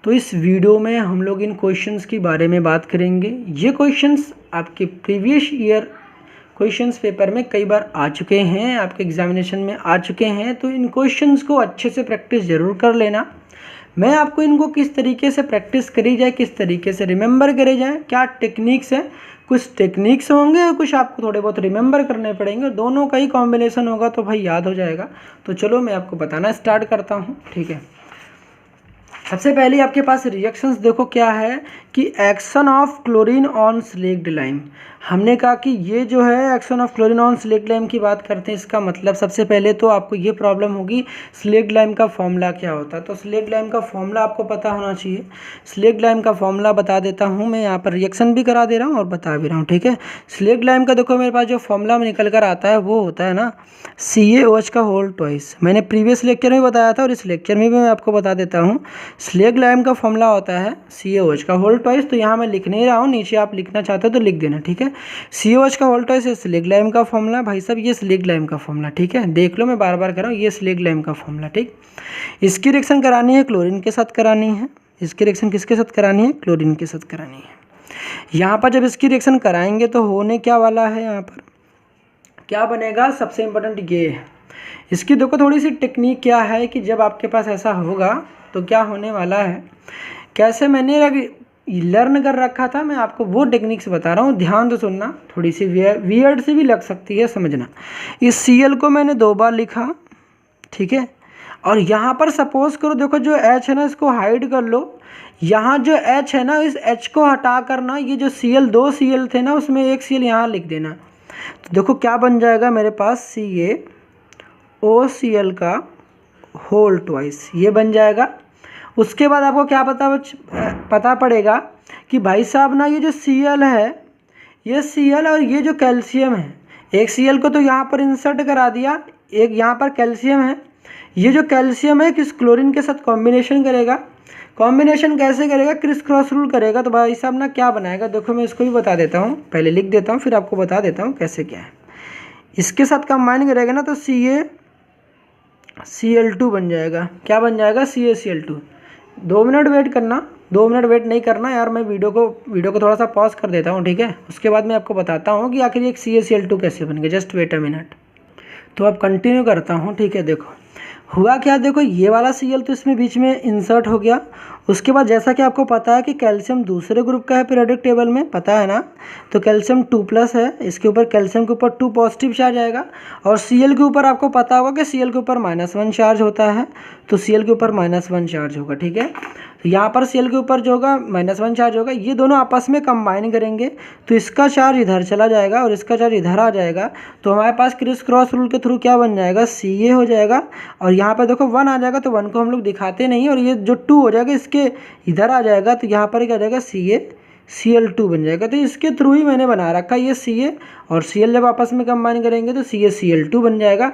तो इस वीडियो में हम लोग इन क्वेश्चंस के बारे में बात करेंगे। ये क्वेश्चंस आपके प्रीवियस ईयर क्वेश्चंस पेपर में कई बार आ चुके हैं, आपके एग्जामिनेशन में आ चुके हैं, तो इन क्वेश्चंस को अच्छे से प्रैक्टिस ज़रूर कर लेना। मैं आपको इनको किस तरीके से प्रैक्टिस करी जाए, किस तरीके से रिमेंबर करे जाए, क्या टेक्निक्स है, कुछ टेक्निक्स होंगे और कुछ आपको थोड़े बहुत रिमेंबर करने पड़ेंगे, दोनों का ही कॉम्बिनेशन होगा तो भाई याद हो जाएगा। तो चलो मैं आपको बताना स्टार्ट करता हूँ, ठीक है। सबसे पहले आपके पास रिएक्शंस देखो क्या है कि action of chlorine on slaked lime. हमने कहा कि ये जो है action of chlorine on slaked lime की बात करते हैं। इसका मतलब सबसे पहले तो आपको ये प्रॉब्लम होगी स्लेक्ड लाइम का फॉर्मूला क्या होता है। तो स्लेक्ड लाइम का फॉर्मूला आपको पता होना चाहिए। स्लेक्ड लाइम का फॉर्मूला बता देता हूँ मैं, यहाँ पर रिएक्शन भी करा दे रहा हूँ और बता भी रहा हूँ, ठीक है। स्लेक्ड लाइम का देखो मेरे पास जो फॉर्मूला में निकल कर आता है वो होता है ना CaOH का होल ट्वाइस। मैंने प्रीवियस लेक्चर में बताया था और इस लेक्चर में भी मैं आपको बता देता हूँ। स्लेक्ड लाइम का फॉर्मूला होता है CaOH का होल ट्वाइस। तो यहाँ मैं लिख नहीं रहा हूँ, नीचे आप लिखना चाहते हो तो लिख देना, ठीक है। CaOH का होल ट्वाइस ये स्लेक्ड लाइम का फॉर्मूला, भाई साहब ये स्लेक्ड लाइम का फॉर्मूला, ठीक है। देख लो मैं बार बार कर रहा हूँ, ये स्लेक्ड लाइम का फॉर्मूला, ठीक। इसकी रिएक्शन करानी है क्लोरीन के साथ करानी है। इसकी रिएक्शन किसके साथ करानी है? क्लोरीन के साथ करानी है। यहाँ पर जब इसकी रिएक्शन कराएंगे तो होने क्या वाला है, यहाँ पर क्या बनेगा, सबसे इम्पोर्टेंट ये है। इसकी देखो थोड़ी सी टेक्निक क्या है कि जब आपके पास ऐसा होगा तो क्या होने वाला है, कैसे मैंने लर्न कर रखा था, मैं आपको वो टेक्निक्स बता रहा हूँ, ध्यान से सुनना। थोड़ी सी वियर्ड से भी लग सकती है, समझना। इस Cl को मैंने 2 बार लिखा, ठीक है। और यहाँ पर सपोज करो, देखो जो H है ना इसको हाइड कर लो। यहाँ जो H है ना, इस H को हटा करना, ये जो Cl 2 Cl थे ना उसमें एक Cl यहाँ लिख देना। तो देखो क्या बन जाएगा मेरे पास CaOCl का होल ट्वाइस, ये बन जाएगा। उसके बाद आपको क्या पता पड़ेगा कि भाई साहब ना ये जो Cl है, ये Cl और ये जो कैल्शियम है, एक Cl को तो यहाँ पर इंसर्ट करा दिया, एक यहाँ पर कैल्शियम है। ये जो कैल्शियम है किस क्लोरीन के साथ कॉम्बिनेशन करेगा। कॉम्बिनेशन कैसे करेगा? क्रिस क्रॉस रूल करेगा। तो भाई साहब ना क्या बनाएगा, देखो मैं इसको भी बता देता हूँ, पहले लिख देता हूँ फिर आपको बता देता हूँ कैसे क्या है। इसके साथ कंबाइन करेगा ना तो CaCl2 बन जाएगा। क्या बन जाएगा? CaCl2। 2 मिनट वेट करना, 2 मिनट वेट नहीं करना यार, मैं वीडियो को थोड़ा सा पॉज कर देता हूँ, ठीक है। उसके बाद मैं आपको बताता हूँ कि आखिर एक CaCl2 कैसे बन गया। Just wait a minute. तो अब कंटिन्यू करता हूँ, ठीक है। देखो हुआ क्या, देखो ये वाला Cl तो इसमें बीच में इंसर्ट हो गया। उसके बाद जैसा कि आपको पता है कि कैल्शियम दूसरे ग्रुप का है पीरियोडिक टेबल में, पता है ना। तो कैल्शियम 2+ है, इसके ऊपर कैल्शियम के ऊपर 2 पॉजिटिव चार्ज आएगा। और Cl के ऊपर आपको पता होगा कि Cl के ऊपर -1 चार्ज होता है, तो Cl के ऊपर -1 चार्ज होगा, ठीक है। तो यहाँ पर Cl के ऊपर जो होगा -1 चार्ज होगा, ये दोनों आपस में कंबाइन करेंगे तो इसका चार्ज इधर चला जाएगा और इसका चार्ज इधर आ जाएगा। तो हमारे पास क्रिस क्रॉस रूल के थ्रू क्या बन जाएगा, Ca हो जाएगा। और यहाँ पर देखो 1 आ जाएगा, तो 1 को हम लोग दिखाते नहीं, और ये जो 2 हो जाएगा इसके इधर आ जाएगा, तो यहाँ पर क्या जाएगा CaCl2 बन जाएगा। तो इसके थ्रू ही मैंने बना रखा ये Ca और Cl जब आपस में कंबाइन करेंगे तो CaCl2 बन जाएगा।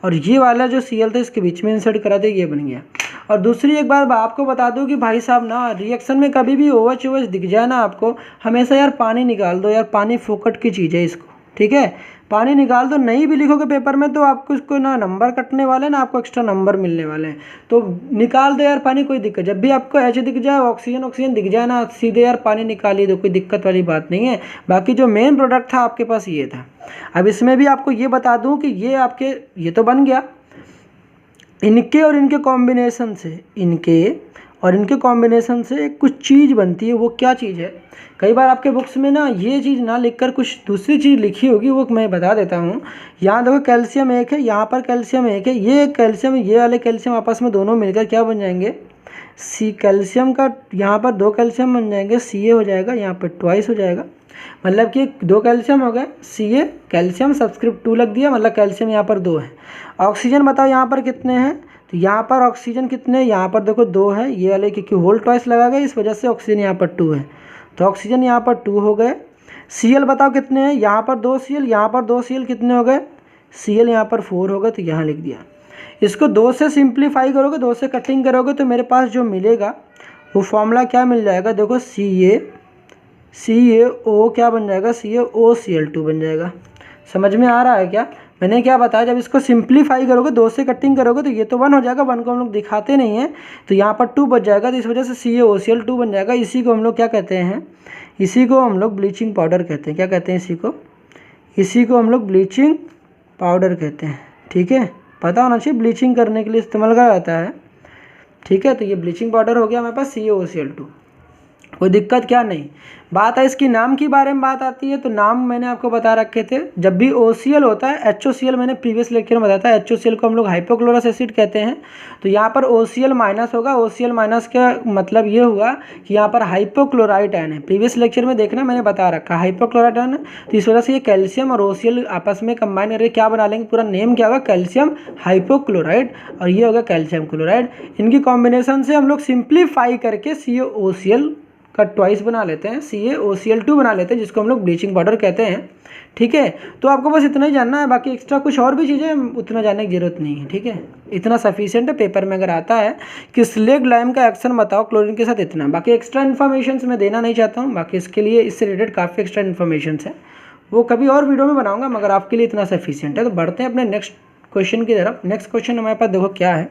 और ये वाला जो Cl था इसके बीच में इंसर्ट करा दे, ये बन गया। और दूसरी एक बात आपको बता दूं कि भाई साहब ना रिएक्शन में कभी भी OH दिख जाए ना आपको, हमेशा यार पानी निकाल दो यार, पानी फोकट की चीज़ है इसको, ठीक है। पानी निकाल दो, नहीं भी लिखोगे पेपर में तो आपको इसको ना नंबर कटने वाले ना आपको एक्स्ट्रा नंबर मिलने वाले हैं। तो निकाल दो यार पानी, कोई दिक्कत। जब भी आपको H दिख जाए, ऑक्सीजन दिख जाए ना, सीधे यार पानी निकाल ही दो, कोई दिक्कत वाली बात नहीं है। बाकी जो मेन प्रोडक्ट था आपके पास ये था। अब इसमें भी आपको ये बता दूँ कि ये आपके ये तो बन गया, इनके और इनके कॉम्बिनेशन से एक कुछ चीज़ बनती है। वो क्या चीज़ है, कई बार आपके बुक्स में ना ये चीज़ ना लिखकर कुछ दूसरी चीज़ लिखी होगी, वो मैं बता देता हूँ। यहाँ देखो कैल्शियम 1 है, यहाँ पर कैल्शियम 1 है, ये कैल्शियम ये वाले कैल्शियम आपस में दोनों मिलकर क्या बन जाएंगे, कैल्शियम का यहाँ पर 2 कैल्शियम बन जाएंगे, Ca हो जाएगा, यहाँ पर ट्वाइस हो जाएगा। मतलब कि 2 कैल्शियम हो गए, Ca कैल्शियम सब्सक्रिप्ट 2 लग दिया, मतलब कैल्शियम यहाँ पर 2 है। ऑक्सीजन बताओ यहाँ पर कितने हैं, तो यहाँ पर ऑक्सीजन कितने, यहाँ पर देखो 2 है, ये वाले क्योंकि होल ट्वाइस लगा गए इस वजह से ऑक्सीजन यहाँ पर 2 है, तो ऑक्सीजन यहाँ पर 2 हो गए। Cl बताओ कितने हैं, यहाँ पर 2 Cl, यहाँ पर 2 Cl कितने हो गए, Cl यहाँ पर 4 हो गए, तो यहाँ लिख दिया। इसको 2 से सिंप्लीफाई करोगे, 2 से कटिंग करोगे तो मेरे पास जो मिलेगा वो फॉर्मूला क्या मिल जाएगा, देखो CaO क्या बन जाएगा, CaOCl2 बन जाएगा। समझ में आ रहा है क्या? मैंने क्या बताया, जब इसको सिंप्लीफाई करोगे, 2 से कटिंग करोगे तो ये तो 1 हो जाएगा, 1 को हम लोग दिखाते नहीं हैं तो यहाँ पर 2 बच जाएगा, तो इस वजह से CaOCl2 बन जाएगा। इसी को हम लोग क्या कहते हैं, इसी को हम लोग ब्लीचिंग पाउडर कहते हैं। क्या कहते हैं इसी को हम लोग ब्लीचिंग पाउडर कहते हैं। ठीक है, पता होना चाहिए, ब्लीचिंग करने के लिए इस्तेमाल किया जाता है। ठीक है, तो ये ब्लीचिंग पाउडर हो गया हमारे पास CaOCl2, कोई दिक्कत क्या नहीं। बात है इसकी नाम के बारे में बात आती है, तो नाम मैंने आपको बता रखे थे। जब भी OCl होता है, HOCl मैंने प्रीवियस लेक्चर में बताया था, HOCl को हम लोग हाइपोक्लोरस एसिड कहते हैं। तो यहाँ पर OCl माइनस होगा। OCl माइनस का मतलब ये हुआ कि यहाँ पर हाइपोक्लोराइड आयन है। प्रीवियस लेक्चर में देखना, मैंने बता रखा हाइपोक्लोराइड आयन है, तो इस वजह से ये कैल्शियम और OCl आपस में कंबाइन करके क्या बना लेंगे, पूरा नेम क्या होगा, कैल्शियम हाइपोक्लोराइड, और ये होगा कैल्शियम क्लोराइड। इनकी कॉम्बिनेशन से हम लोग सिंप्लीफाई करके CaOCl का ट्वाइस बना लेते हैं, CaOCl2 बना लेते हैं, जिसको हम लोग ब्लीचिंग पाउडर कहते हैं। ठीक है, तो आपको बस इतना ही जानना है, बाकी एक्स्ट्रा कुछ और भी चीज़ें उतना जानने की जरूरत नहीं है। ठीक है, इतना सफिशिएंट है। पेपर में अगर आता है कि स्लेग लाइम का एक्शन बताओ क्लोरीन के साथ, इतना, बाकी एक्स्ट्रा इन्फॉर्मेशन मैं देना नहीं चाहता हूँ। बाकी इसके लिए इससे रिलेटेड काफ़ी एक्स्ट्रा इन्फॉर्मेशन है, वो कभी और वीडियो में बनाऊंगा, मगर आपके लिए इतना सफिशिएंट है। तो बढ़ते हैं अपने नेक्स्ट क्वेश्चन की तरफ। नेक्स्ट क्वेश्चन हमारे पास देखो क्या है।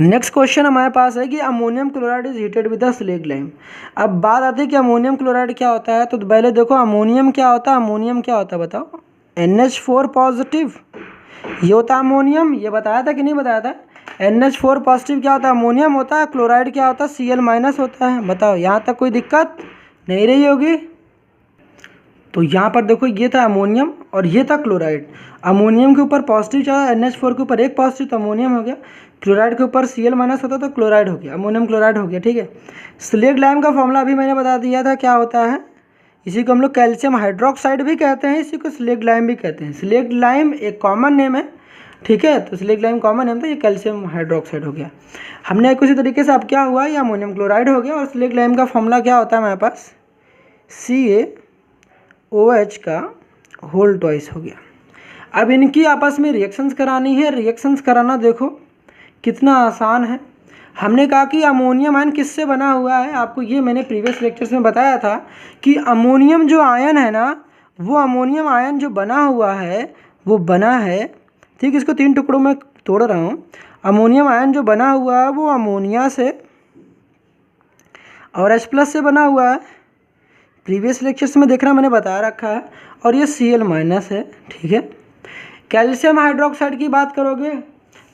नेक्स्ट क्वेश्चन हमारे पास है कि ammonium chloride is heated with the slaked lime. अब बात आती है कि अमोनियम क्लोराइड क्या होता है, तो पहले देखो अमोनियम क्या होता है। अमोनियम क्या होता है बताओ, NH4 पॉजिटिव, ये होता है अमोनियम। ये बताया था कि नहीं बताया था, NH4 पॉजिटिव क्या होता है, अमोनियम होता है। क्लोराइड क्या होता है, Cl माइनस होता है। बताओ, यहाँ तक कोई दिक्कत नहीं रही होगी। तो यहाँ पर देखो, ये था अमोनियम और ये था क्लोराइड। अमोनियम के ऊपर पॉजिटिव चला, NH4 के ऊपर एक पॉजिटिव, तो अमोनियम हो गया। क्लोराइड के ऊपर Cl माइनस होता तो क्लोराइड हो गया, अमोनियम क्लोराइड हो गया। ठीक है, स्लेग लाइम का फॉर्मूला अभी मैंने बता दिया था, क्या होता है, इसी को हम लोग कैल्शियम हाइड्रोक्साइड भी कहते हैं, इसी को स्लेग लाइम भी कहते हैं। स्लेग लाइम एक कॉमन नेम है। ठीक है, तो स्लेग लाइम कॉमन नेम था, ये कैल्शियम हाइड्रोक्साइड हो गया। हमने कुछ तरीके से, अब क्या हुआ, ये अमोनियम क्लोराइड हो गया। और स्लेग लाइम का फॉर्मूला क्या होता है हमारे पास, CaOH का होल ट्वाइस हो गया। अब इनकी आपस में रिएक्शंस करानी है। रिएक्शंस कराना देखो कितना आसान है। हमने कहा कि अमोनियम आयन किससे बना हुआ है, आपको ये मैंने प्रीवियस लेक्चर्स में बताया था कि अमोनियम जो आयन है ना, वो अमोनियम आयन जो बना हुआ है वो बना है, ठीक, इसको 3 टुकड़ों में तोड़ रहा हूँ। अमोनियम आयन जो बना हुआ है वो अमोनिया से और H+ से बना हुआ है। प्रीवियस लेक्चर्स में देखना, मैंने बता रखा है। और ये Cl माइनस है। ठीक है, कैल्शियम हाइड्रोक्साइड की बात करोगे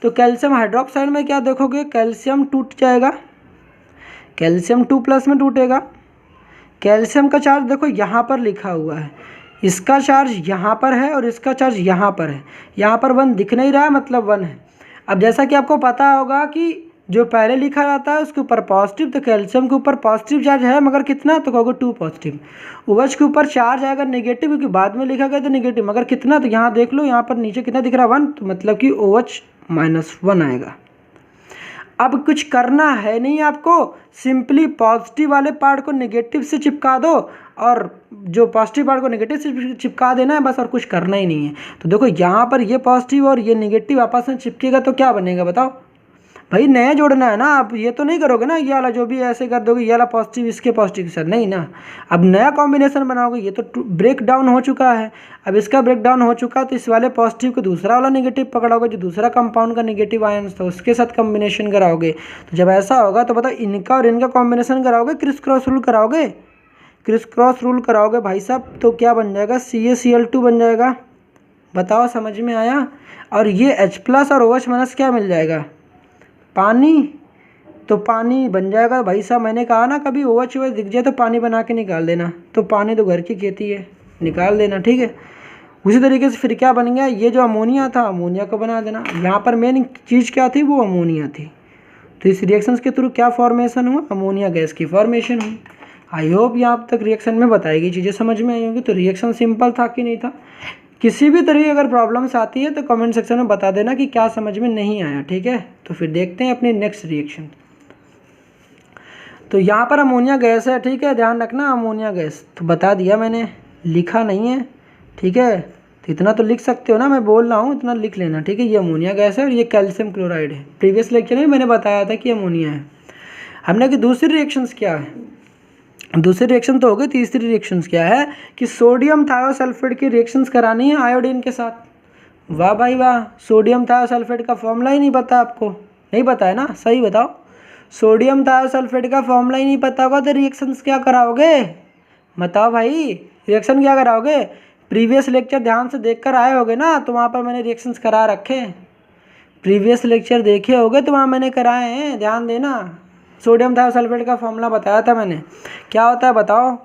तो कैल्शियम हाइड्रोक्साइड में क्या देखोगे, कैल्शियम टूट जाएगा, कैल्शियम 2+ में टूटेगा। कैल्शियम का चार्ज देखो यहाँ पर लिखा हुआ है, इसका चार्ज यहाँ पर है और इसका चार्ज यहाँ पर है। यहाँ पर 1 दिख नहीं रहा है, मतलब 1 है। अब जैसा कि आपको पता होगा कि जो पहले लिखा जाता है उसके ऊपर पॉजिटिव, तो कैल्शियम के ऊपर पॉजिटिव चार्ज है, मगर कितना, तो कहोगे 2 पॉजिटिव। OH के ऊपर चार्ज आएगा नेगेटिव, क्योंकि बाद में लिखा गया तो नेगेटिव, मगर कितना, तो यहाँ देख लो, यहाँ पर नीचे कितना दिख रहा है, 1, तो मतलब कि OH-1 आएगा। अब कुछ करना है नहीं आपको, सिंपली पॉजिटिव वाले पार्ट को नेगेटिव से चिपका दो और जो पॉजिटिव पार्ट को नेगेटिव से चिपका देना है, बस, और कुछ करना ही नहीं है। तो देखो यहाँ पर ये पॉजिटिव और ये नेगेटिव आपस में चिपकेगा तो क्या बनेगा बताओ भाई, नया जोड़ना है ना। आप ये तो नहीं करोगे ना, ये वाला जो भी ऐसे कर दोगे, ये वाला पॉजिटिव इसके पॉजिटिव के साथ, नहीं ना। अब नया कॉम्बिनेशन बनाओगे, ये तो ब्रेक डाउन हो चुका है। अब इसका ब्रेक डाउन हो चुका है तो इस वाले पॉजिटिव को दूसरा वाला नेगेटिव पकड़ोगे, जो दूसरा कंपाउंड का नेगेटिव आयन था उसके साथ कॉम्बिनेशन कराओगे। तो जब ऐसा होगा तो बताओ, इनका और इनका कॉम्बिनेशन कराओगे, क्रिस क्रॉस रूल कराओगे, क्रिस क्रॉस रूल कराओगे भाई साहब, तो क्या बन जाएगा, CaCl2 बन जाएगा। बताओ, समझ में आया। और ये H+ और OH- क्या मिल जाएगा, पानी। तो पानी बन जाएगा भाई साहब। मैंने कहा ना, कभी OH दिख जाए तो पानी बना के निकाल देना, तो पानी तो घर की खेती है, निकाल देना। ठीक है, उसी तरीके से फिर क्या बन गया, ये जो अमोनिया था, अमोनिया को बना देना। यहाँ पर मेन चीज़ क्या थी, वो अमोनिया थी। तो इस रिएक्शंस के थ्रू क्या फॉर्मेशन हुआ, अमोनिया गैस की फॉर्मेशन हुई। आई होप यहाँ तक रिएक्शन में बताई गई चीज़ें समझ में आई होंगी। तो रिएक्शन सिंपल था कि नहीं था। किसी भी तरह की अगर प्रॉब्लम्स आती है तो कमेंट सेक्शन में बता देना कि क्या समझ में नहीं आया। ठीक है, तो फिर देखते हैं अपनी नेक्स्ट रिएक्शन। तो यहाँ पर अमोनिया गैस है, ठीक है, ध्यान रखना, अमोनिया गैस तो बता दिया मैंने, लिखा नहीं है। ठीक है, तो इतना तो लिख सकते हो ना, मैं बोल रहा हूँ इतना लिख लेना। ठीक है, ये अमोनिया गैस है और ये कैल्शियम क्लोराइड है। प्रीवियस लेक्चर में मैंने बताया था कि अमोनिया है। हमने कि दूसरी रिएक्शंस क्या है, दूसरी रिएक्शन तो हो गई। तीसरी रिएक्शंस क्या है कि सोडियम थायोसल्फेट की रिएक्शंस करानी है आयोडीन के साथ। वाह भाई वाह, सोडियम थायोसल्फेट का फॉर्मूला ही नहीं पता आपको? नहीं पता है ना, सही बताओ। सोडियम थायोसल्फेट का फॉर्मूला ही नहीं पता होगा तो रिएक्शंस क्या कराओगे? बताओ भाई, रिएक्शन क्या कराओगे? प्रीवियस लेक्चर ध्यान से देख कर आए होगे ना, तो वहाँ पर मैंने रिएक्शंस करा रखे हैं। प्रीवियस लेक्चर देखे होगे तो वहाँ मैंने कराए हैं, ध्यान देना। सोडियम थायोसल्फेट का फॉर्मूला बताया था मैंने, क्या होता है बताओ?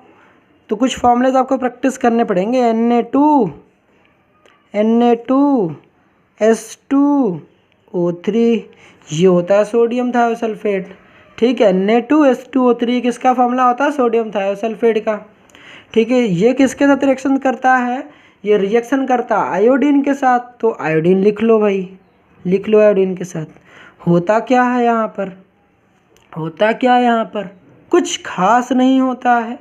तो कुछ फॉर्मूले तो आपको प्रैक्टिस करने पड़ेंगे। Na2 ये होता है सोडियम थायोसल्फेट, ठीक है। Na2H2O3 किसका फॉर्मूला होता है? सोडियम थायोसल्फेट का, ठीक है। ये किसके साथ रिएक्शन करता है? ये रिएक्शन करता है आयोडीन के साथ, तो आयोडीन लिख लो भाई, लिख लो आयोडीन के साथ। होता क्या है यहाँ पर? होता क्या है यहाँ पर? कुछ खास नहीं होता है।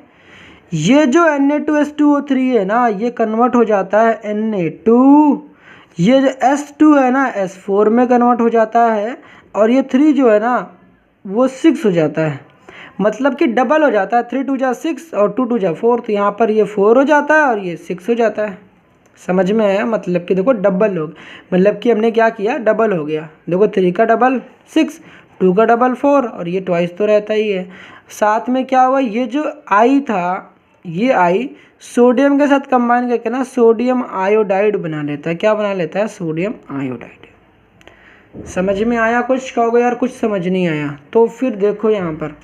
ये जो Na2H2O3 है ना, ये कन्वर्ट हो जाता है Na2, ये जो S2 है ना S4 में कन्वर्ट हो जाता है, और ये 3 जो है ना वो 6 हो जाता है, मतलब कि डबल हो जाता है। 3 2 जा 6 और 2 2 जा 4, तो यहाँ पर ये 4 हो जाता है और ये 6 हो जाता है। समझ में आया? मतलब कि देखो डबल हो, मतलब कि हमने क्या किया, डबल हो गया। देखो 3 का डबल 6, 2 का डबल 4, और ये ट्वाइस तो रहता ही है। साथ में क्या हुआ, ये जो आई था, ये आई सोडियम के साथ कंबाइन करके ना सोडियम आयोडाइड बना लेता है। क्या बना लेता है? Sodium iodide. समझ में आया? कुछ कहोगे यार कुछ समझ नहीं आया, तो फिर देखो यहाँ पर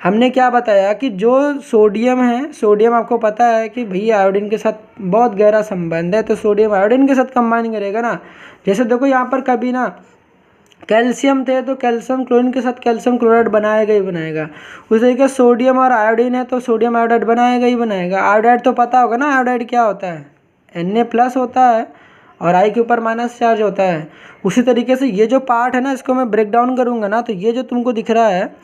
हमने क्या बताया कि जो सोडियम है, सोडियम आपको पता है कि भैया आयोडीन के साथ बहुत गहरा संबंध है, तो सोडियम आयोडीन के साथ कंबाइन करेगा ना। जैसे देखो यहाँ पर कभी ना कैल्शियम थे तो कैल्शियम क्लोरीन के साथ कैल्शियम क्लोराइड बनाएगा ही बनाएगा। उसी तरीके सोडियम और आयोडीन है तो सोडियम आयोडाइड बनाएगा ही बनाएगा। आयोडाइड तो पता होगा ना, आयोडाइड क्या होता है? Na+ होता है और आई के ऊपर माइनस चार्ज होता है। उसी तरीके से ये जो पार्ट है ना, इसको मैं ब्रेक डाउन करूँगा ना, तो ये जो तुमको दिख रहा है,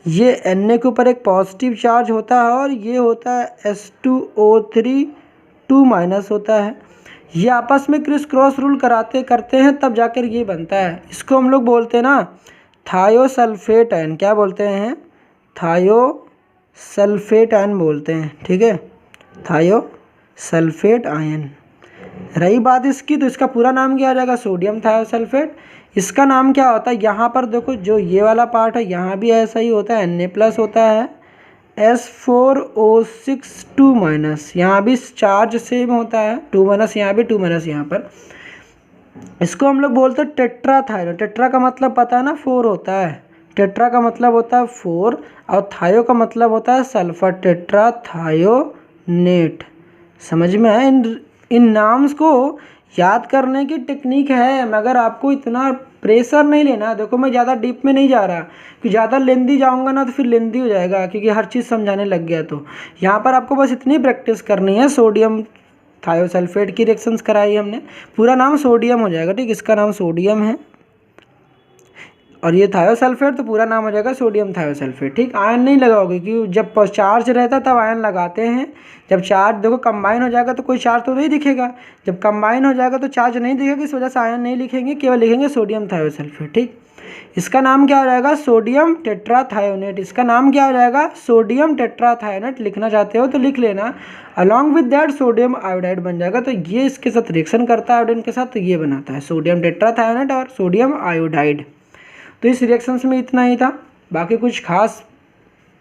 ये Na के ऊपर एक पॉजिटिव चार्ज होता है और ये होता है H2O3 2- होता है। ये आपस में क्रिस क्रॉस रूल करते हैं तब जाकर ये बनता है। इसको हम लोग बोलते हैं ना थायोसल्फेट आयन। क्या बोलते हैं? थायोसल्फेट आयन बोलते हैं, ठीक है, थायोसल्फेट आयन। रही बात इसकी, तो इसका पूरा नाम क्या आ जाएगा? Sodium thiosulphate. इसका नाम क्या होता है? यहाँ पर देखो जो ये वाला पार्ट है, यहाँ भी ऐसा ही होता है, Na+ होता है, S4O6 2-, यहाँ भी चार्ज सेम होता है, 2-, यहाँ भी 2- यहाँ पर। इसको हम लोग बोलते हैं टेट्राथायो। टेट्रा का मतलब पता है ना, 4 होता है। टेट्रा का मतलब होता है 4 और थायो का मतलब होता है सल्फर, टेट्राथायोनेट। समझ में आया? इन नाम्स को याद करने की टेक्निक है, मगर आपको इतना प्रेशर नहीं लेना। देखो मैं ज़्यादा डीप में नहीं जा रहा, कि ज़्यादा लेंदी जाऊंगा ना तो फिर लेंदी हो जाएगा, क्योंकि हर चीज़ समझाने लग गया। तो यहाँ पर आपको बस इतनी प्रैक्टिस करनी है। सोडियम थायोसल्फेट की रिएक्शंस कराई हमने, पूरा नाम सोडियम हो जाएगा, ठीक, इसका नाम सोडियम है, और ये थायोसल्फेट तो पूरा नाम हो जाएगा सोडियम थायोसल्फेट, ठीक। आयन नहीं लगाओगे, क्योंकि जब चार्ज रहता है तब आयन लगाते हैं। जब चार्ज देखो कंबाइन हो जाएगा तो कोई चार्ज तो नहीं दिखेगा, जब कंबाइन हो जाएगा तो चार्ज नहीं दिखेगा, इस वजह से आयन नहीं लिखेंगे, केवल लिखेंगे सोडियम थायोसल्फेट, ठीक। इसका नाम क्या हो जाएगा? Sodium tetrathionate. इसका नाम क्या हो जाएगा? Sodium tetrathionate. लिखना चाहते हो तो लिख लेना, along with that sodium iodide बन जाएगा। तो ये इसके साथ रिएक्शन करता है आयोडीन के साथ, तो ये बनाता है सोडियम टेट्राथायोनेट और सोडियम आयोडाइड। तो इस रिएक्शंस में इतना ही था, बाकी कुछ खास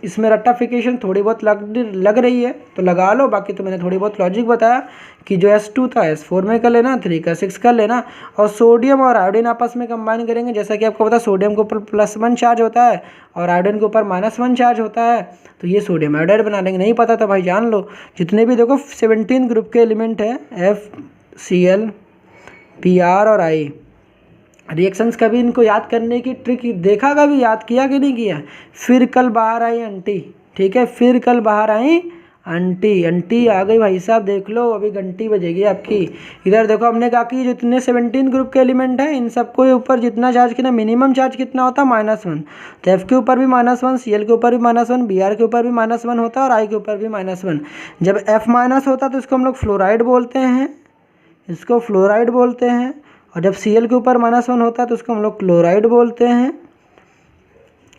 इसमें रट्टाफिकेशन थोड़ी बहुत लग रही है तो लगा लो। बाकी तो मैंने थोड़ी बहुत लॉजिक बताया कि जो S2 था S4 में कर लेना, 3 का 6 कर लेना, और सोडियम और आयोडीन आपस में कंबाइन करेंगे। जैसा कि आपको पता सोडियम के ऊपर +1 चार्ज होता है और आयोडीन के ऊपर -1 चार्ज होता है, तो ये सोडियम आयोडाइड बना लेंगे। नहीं पता तो भाई जान लो, जितने भी देखो 17 ग्रुप के एलिमेंट हैं FCl Br और I, रिएक्शंस कभी इनको याद करने की ट्रिक देखा, कभी याद किया कि नहीं किया? फिर कल बाहर आई आंटी, ठीक है, फिर कल बाहर आई आंटी। आंटी आ गई भाई साहब, देख लो अभी घंटी बजेगी आपकी। इधर देखो हमने कहा कि जितने 17 ग्रुप के एलिमेंट हैं इन सबको ऊपर जितना चार्ज कितना, मिनिमम चार्ज कितना होता है? -1। तो F के ऊपर भी -1, Cl के ऊपर भी -1, Br के ऊपर भी -1 होता है और I के ऊपर भी -1। जब F- होता है तो इसको हम लोग फ्लोराइड बोलते हैं, इसको फ्लोराइड बोलते हैं। और जब Cl के ऊपर -1 होता है तो उसको हम लोग क्लोराइड बोलते हैं,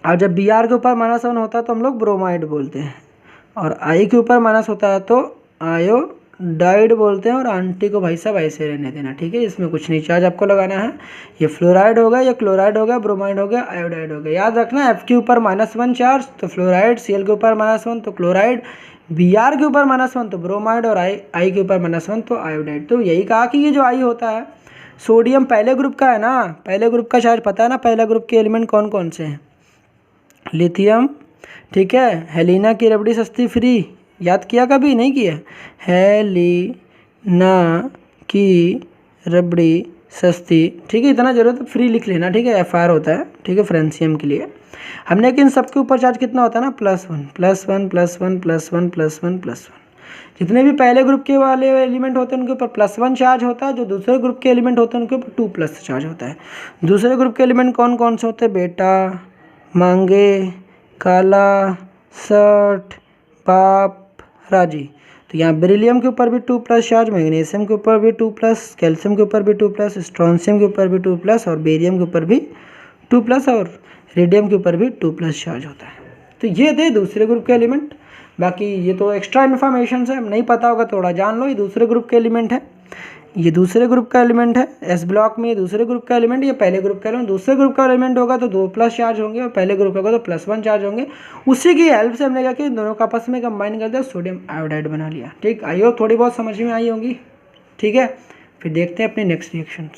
और जब Br के ऊपर -1 होता है तो हम लोग ब्रोमाइड बोलते हैं, और I के ऊपर माइनस होता है तो आयोडाइड डाइड बोलते हैं और आंटी को भाई साहब ऐसे रहने देना, ठीक है। इसमें कुछ नहीं चार्ज आपको लगाना है। ये फ्लोराइड हो गया, ये क्लोराइड हो गया, ब्रोमाइड हो गया, आयोडाइड हो गया। याद रखना F के ऊपर -1 चार्ज तो फ्लोराइड, Cl के ऊपर -1 तो क्लोराइड, Br के ऊपर -1 तो ब्रोमाइड और I के ऊपर -1 तो आयोडाइड। तो यही कहा कि ये जो I होता है सोडियम पहले ग्रुप का है ना, पहले ग्रुप का चार्ज पता है ना, पहले ग्रुप के एलिमेंट कौन कौन से हैं? लिथियम, ठीक है। हेलिना की रबड़ी सस्ती फ्री, याद किया कभी? नहीं किया? हेलिना की रबड़ी सस्ती, ठीक है। इतना जरूरत है, फ्री लिख लेना, ठीक है। FR होता है, ठीक है, फ्रेंसियम के लिए। हमने कि इन सबके ऊपर चार्ज कितना होता है ना, +1 +1 +1 +1 +1 +1। जितने भी पहले ग्रुप के वाले एलिमेंट होते हैं उनके ऊपर +1 चार्ज होता है, जो दूसरे ग्रुप के एलिमेंट होते हैं उनके ऊपर 2+ चार्ज होता है। दूसरे ग्रुप के एलिमेंट कौन कौन से होते हैं बेटा? मांगे, काला, सर्ट, पाप, राजी। तो यहाँ बेरिलियम के ऊपर भी 2+ चार्ज, मैग्नीशियम के ऊपर भी 2+, कैल्शियम के ऊपर भी 2+, स्ट्रोंशियम के ऊपर भी 2+ और बेरियम के ऊपर भी 2+ और रेडियम के ऊपर भी 2+ चार्ज होता है। तो ये थे दूसरे ग्रुप के एलिमेंट। बाकी ये तो एक्स्ट्रा इन्फॉर्मेशन है, नहीं पता होगा थोड़ा जान लो। ये दूसरे ग्रुप के एलिमेंट है, ये दूसरे ग्रुप का एलिमेंट है। S ब्लॉक में ये दूसरे ग्रुप का एलिमेंट, ये पहले ग्रुप का एलिमेंट। दूसरे ग्रुप का एलिमेंट होगा तो 2+ चार्ज होंगे और पहले ग्रुप होगा तो +1 चार्ज होंगे। उसी की हेल्प से हमने क्या किया, दोनों का आपस में कंबाइन कर दिया, सोडियम आयोडाइड बना लिया, ठीक। आई होप थोड़ी बहुत समझ में आई होगी, ठीक है। फिर देखते हैं अपने नेक्स्ट रिएक्शन।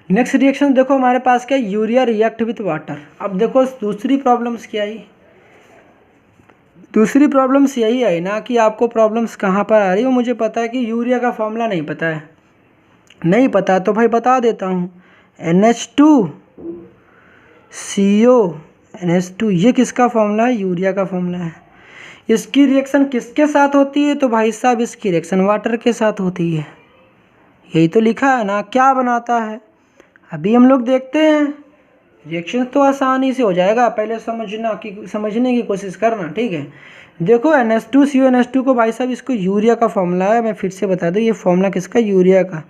नेक्स्ट रिएक्शन देखो हमारे पास क्या, यूरिया रिएक्ट विथ वाटर। अब देखो दूसरी प्रॉब्लम्स क्या आई, दूसरी प्रॉब्लम्स यही है ना कि आपको प्रॉब्लम्स कहाँ पर आ रही हो। मुझे पता है कि यूरिया का फॉर्मूला नहीं पता है, नहीं पता तो भाई बता देता हूँ। NH2CO NH2, ये किसका फॉर्मूला है? यूरिया का फॉर्मूला है। इसकी रिएक्शन किसके साथ होती है? तो भाई साहब इसकी रिएक्शन वाटर के साथ होती है, यही तो लिखा है ना। क्या बनाता है अभी हम लोग देखते हैं। रिएक्शन तो आसानी से हो जाएगा, पहले समझने की कोशिश करना, ठीक है। देखो NH2CO NH2 को भाई साहब इसको यूरिया का फॉर्मूला है। मैं फिर से बता दूं, ये फॉर्मूला किसका? यूरिया का।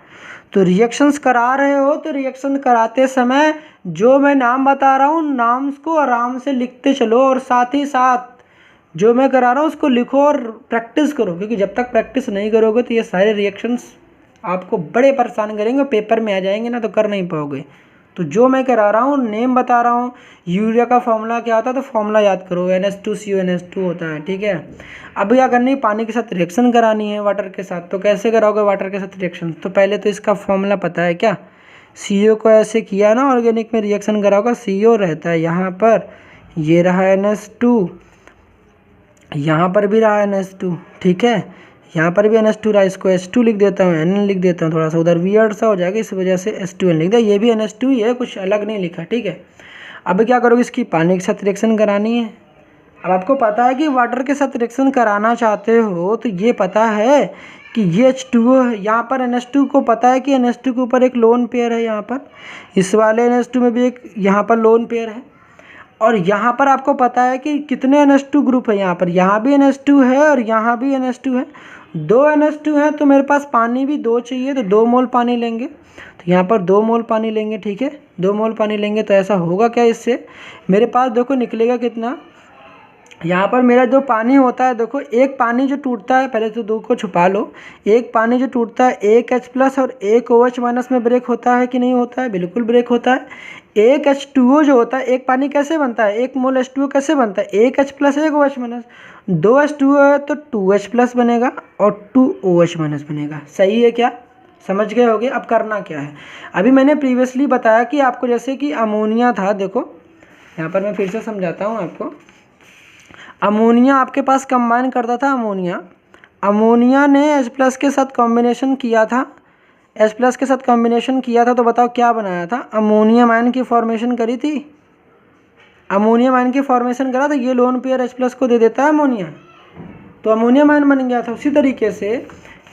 तो रिएक्शंस करा रहे हो तो रिएक्शन कराते समय जो मैं नाम बता रहा हूँ नाम को आराम से लिखते चलो, और साथ ही साथ जो मैं करा रहा हूँ उसको लिखो और प्रैक्टिस करो, क्योंकि जब तक प्रैक्टिस नहीं करोगे तो ये सारे रिएक्शंस आपको बड़े परेशान करेंगे, पेपर में आ जाएंगे ना तो कर नहीं पाओगे। तो जो मैं करा रहा हूँ, नेम बता रहा हूँ, यूरिया का फॉर्मूला क्या होता है तो फॉर्मूला याद करो, NH2CO NH2 होता है, ठीक है। अब क्या करनी है, पानी के साथ रिएक्शन करानी है वाटर के साथ। तो कैसे कराओगे वाटर के साथ रिएक्शन? तो पहले तो इसका फॉर्मूला पता है क्या? CO को ऐसे किया ना, ऑर्गेनिक में रिएक्शन कराओगे, CO रहता है यहाँ पर, ये रहा NH2, यहाँ पर भी रहा NH2, ठीक है। यहाँ पर भी NH2 रहा, इसको H2 लिख देता हूँ, N लिख देता हूँ, थोड़ा सा उधर वियर्ड सा हो जाएगा इस वजह से H2N लिख दिया। ये भी NH2 ही है, कुछ अलग नहीं लिखा, ठीक है। अब क्या करोगे, इसकी पानी के साथ रिएक्शन करानी है। अब आपको पता है कि वाटर के साथ रिएक्शन कराना चाहते हो तो ये पता है कि ये H2O है। यहाँ पर NH2 को पता है कि NH2 के ऊपर एक लोन पेयर है, यहाँ पर इस वाले NH2 में भी एक यहाँ पर लोन पेयर है। और यहाँ पर आपको पता है कि कितने NH2 ग्रुप है, यहाँ भी NH2 है और यहाँ भी NH2 है, 2 NH2 है। तो मेरे पास पानी भी 2 चाहिए, तो 2 मोल पानी लेंगे। तो यहाँ पर 2 मोल पानी लेंगे, ठीक है। 2 मोल पानी लेंगे तो ऐसा होगा क्या, इससे मेरे पास देखो निकलेगा कितना। यहाँ पर मेरा जो पानी होता है, देखो एक पानी जो टूटता है, पहले तो 2 को छुपा लो, एक पानी जो टूटता है एक H+ और एक OH- में ब्रेक होता है कि नहीं होता है? बिल्कुल ब्रेक होता है। एक H2O जो होता है, एक पानी कैसे बनता है, 1 मोल H2O कैसे बनता है? एक H+ एक OH-, 2 H2O है तो 2 H+ बनेगा और 2 OH- बनेगा। सही है क्या? समझ गए होगे। अब करना क्या है, अभी मैंने प्रीवियसली बताया कि आपको, जैसे कि अमोनिया था, देखो यहाँ पर मैं फिर से समझाता हूँ आपको। अमोनिया आपके पास कंबाइन करता था, अमोनिया ने H+ के साथ कॉम्बिनेशन किया था, H+ के साथ कॉम्बिनेशन किया था, तो बताओ क्या बनाया था? अमोनियम आयन की फॉर्मेशन करी थी, अमोनियम आयन की फॉर्मेशन करा, तो ये लोन पेयर H+ को दे देता है अमोनिया, तो अमोनियम आयन बन गया था। उसी तरीके से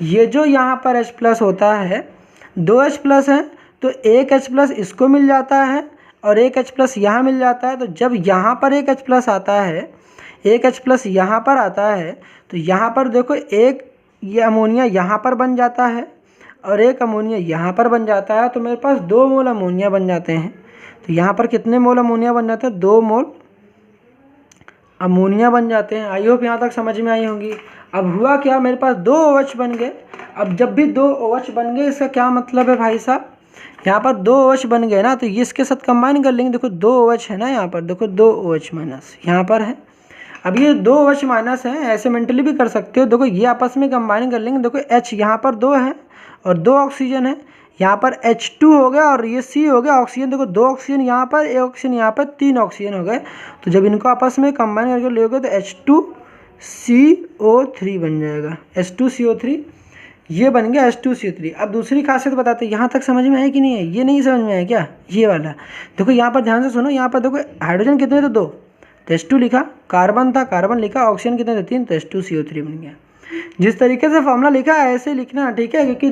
ये जो यहाँ पर H+ होता है, 2 H+ है तो एक H+ इसको मिल जाता है और एक H+ यहाँ मिल जाता है। तो जब यहाँ पर एक H+ आता है, एक H+ यहाँ पर आता है, तो यहाँ पर देखो एक ये अमोनिया यहाँ पर बन जाता है और एक अमोनिया यहाँ पर बन जाता है। तो मेरे पास 2 मोल अमोनिया बन जाते हैं। तो यहाँ पर कितने मोल अमोनिया बन जाते हैं? 2 मोल अमोनिया बन जाते हैं। आई होप यहाँ तक समझ में आई होंगी। अब हुआ क्या, मेरे पास 2 OH बन गए। अब जब भी 2 OH बन गए, इसका क्या मतलब है भाई साहब, यहाँ पर 2 OH बन गए ना, तो ये इसके साथ कंबाइन कर लेंगे। देखो 2 OH है ना यहाँ पर, देखो 2 OH माइनस यहाँ पर है। अब ये 2 OH माइनस है, ऐसे मेंटली भी कर सकते हो। देखो ये आपस में कंबाइन कर लेंगे। देखो H यहाँ पर 2 है और 2 ऑक्सीजन है, यहाँ पर H2 हो गया और ये C हो गया ऑक्सीजन। देखो 2 ऑक्सीजन यहाँ पर, 1 ऑक्सीजन यहाँ पर, 3 ऑक्सीजन हो गए। तो जब इनको आपस में कंबाइन करके लोगे तो H2CO3 बन जाएगा। H2CO3 ये बन गया H2CO3। अब दूसरी खासियत बताते हैं, यहाँ तक समझ में आया कि नहीं है? ये नहीं समझ में आया क्या, ये वाला? देखो यहाँ पर ध्यान से सुनो, यहाँ पर देखो हाइड्रोजन कितने थे, 2, तो H2 लिखा, कार्बन था, कार्बन लिखा, ऑक्सीजन कितने थे, 3, तो H2CO3 बन गया। जिस तरीके से फॉर्मूला लिखा है ऐसे लिखना, ठीक है? क्योंकि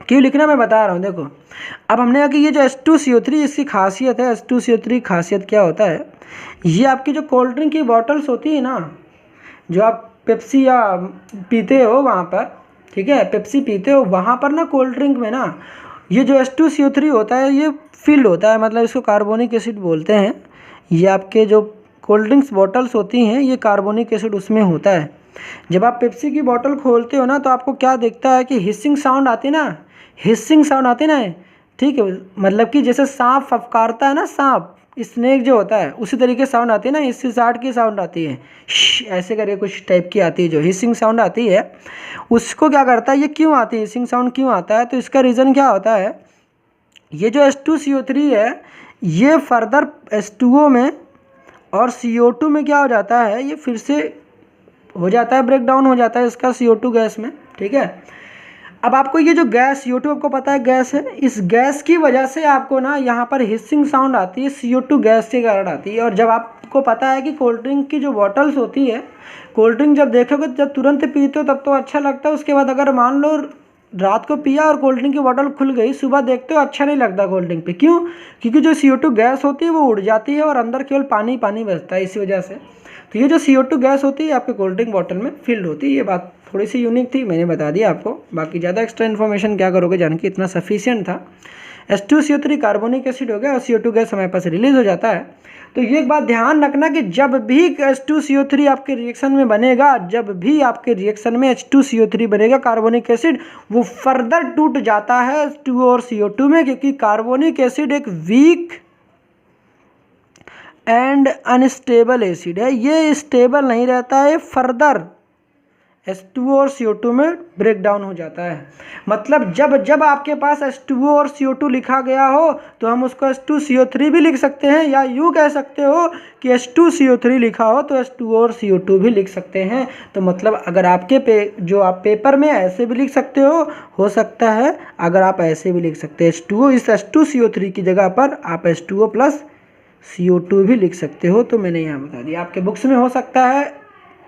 क्यों लिखना मैं बता रहा हूँ। देखो अब हमने कहा कि ये जो H2CO3 इसकी खासियत है, H2CO3 खासियत क्या होता है, ये आपकी जो कोल्ड ड्रिंक की बॉटल्स होती है ना, जो आप पेप्सी या पीते हो वहाँ पर, ठीक है, पेप्सी पीते हो वहाँ पर ना, कोल्ड ड्रिंक में ना, ये जो H2CO3 होता है ये फिल्ड होता है, मतलब इसको कार्बोनिक एसिड बोलते हैं। ये आपके जो कोल्ड ड्रिंक्स बॉटल्स होती हैं ये कार्बोनिक एसिड उसमें होता है। जब आप पेप्सी की बोतल खोलते हो ना तो आपको क्या दिखता है कि हिसिंग साउंड आती है ना, हिसिंग साउंड आती है ना, ठीक है, मतलब कि जैसे सांप फफकारता है ना, सांप स्नेक जो होता है उसी तरीके साउंड आती है ना, इससे साठ की साउंड आती है, ऐसे करके कुछ टाइप की आती है, जो हिसिंग साउंड आती है उसको क्या करता है, ये क्यों आती है, हिसिंग साउंड क्यों आता है, तो इसका रीज़न क्या होता है, ये जो H2CO3 है ये फर्दर H2O में और CO2 में क्या हो जाता है, ये फिर से हो जाता है, ब्रेक डाउन हो जाता है इसका CO2 गैस में, ठीक है। अब आपको ये जो गैस CO2 आपको पता है गैस है, इस गैस की वजह से आपको ना यहाँ पर हिसिंग साउंड आती है, CO2 गैस के कारण आती है। और जब आपको पता है कि कोल्ड ड्रिंक की जो बॉटल्स होती है, कोल्ड ड्रिंक जब देखोगे जब तुरंत पीते हो तब तो अच्छा लगता है, उसके बाद अगर मान लो रात को पिया और कोल्ड ड्रिंक की बोतल खुल गई, सुबह देखते हो अच्छा नहीं लगता कोल्ड ड्रिंक पे, क्यों? क्योंकि जो CO2 गैस होती है वो उड़ जाती है और अंदर केवल पानी पानी बचता है, इसी वजह से। तो ये जो CO2 गैस होती है आपके कोल्ड ड्रिंक बॉटल में फिल्ड होती है। ये बात थोड़ी सी यूनिक थी, मैंने बता दिया आपको, बाकी ज़्यादा एक्स्ट्रा इन्फॉर्मेशन क्या करोगे जान के, इतना सफिशियंट था। H2CO3 कार्बोनिक एसिड हो गया और CO2 गैस हमारे पास रिलीज हो जाता है। तो ये एक बात ध्यान रखना कि जब भी H2CO3 आपके रिएक्शन में बनेगा, जब भी आपके रिएक्शन में H2CO3 बनेगा कार्बोनिक एसिड, वो फर्दर टूट जाता है H2O और CO2 में, क्योंकि कार्बोनिक एसिड एक वीक एंड अनस्टेबल एसिड है, ये स्टेबल नहीं रहता है, फर्दर H2O और CO2 में ब्रेक डाउन हो जाता है। मतलब जब जब आपके पास H2O और CO2 लिखा गया हो तो हम उसको H2CO3 भी लिख सकते हैं, या यूँ कह सकते हो कि H2CO3 लिखा हो तो H2O और CO2 भी लिख सकते हैं। तो मतलब अगर आपके जो आप पेपर में ऐसे भी लिख सकते हो सकता है अगर आप ऐसे भी लिख सकते हैं H2O, इस H2CO3 की जगह पर आप H2O प्लस CO2 भी लिख सकते हो। तो मैंने यहाँ बता दिया, आपके बुक्स में हो सकता है